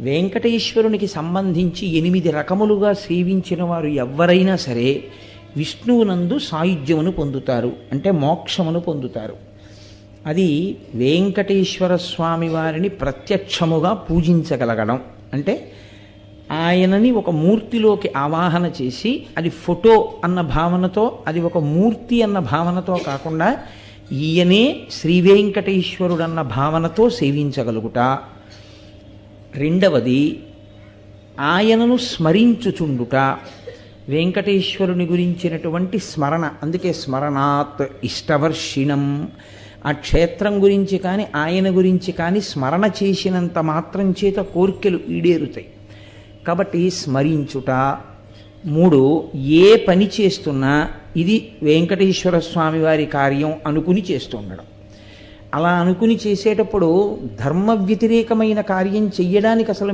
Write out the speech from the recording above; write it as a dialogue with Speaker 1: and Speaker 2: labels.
Speaker 1: వెంకటేశ్వరునికి సంబంధించి 8 రకములుగా సేవించిన వారు ఎవ్వరైనా సరే విష్ణువునందు సాయుధ్యమును పొందుతారు, అంటే మోక్షమును పొందుతారు. అది వెంకటేశ్వర స్వామి వారిని ప్రత్యక్షముగా పూజించగలగడం, అంటే ఆయనని ఒక మూర్తిలోకి ఆవాహన చేసి, అది ఫోటో అన్న భావనతో, అది ఒక మూర్తి అన్న భావనతో కాకుండా ఈయనే శ్రీ వెంకటేశ్వరుడన్న భావనతో సేవించగలుగుట. రెండవది ఆయనను స్మరించుచుండుట, వెంకటేశ్వరుని గురించినటువంటి స్మరణ. అందుకే స్మరణాత్ ఇష్టవర్షిణం. ఆ క్షేత్రం గురించి కానీ ఆయన గురించి కానీ స్మరణ చేసినంత మాత్రం చేత కోర్కెలు ఈడేరుతాయి. కాబట్టి స్మరించుట. 3, ఏ పని చేస్తున్నా ఇది వెంకటేశ్వర స్వామి వారి కార్యం అనుకుని చేస్తుండడం. అలా అనుకుని చేసేటప్పుడు ధర్మ వ్యతిరేకమైన కార్యం చెయ్యడానికి అసలు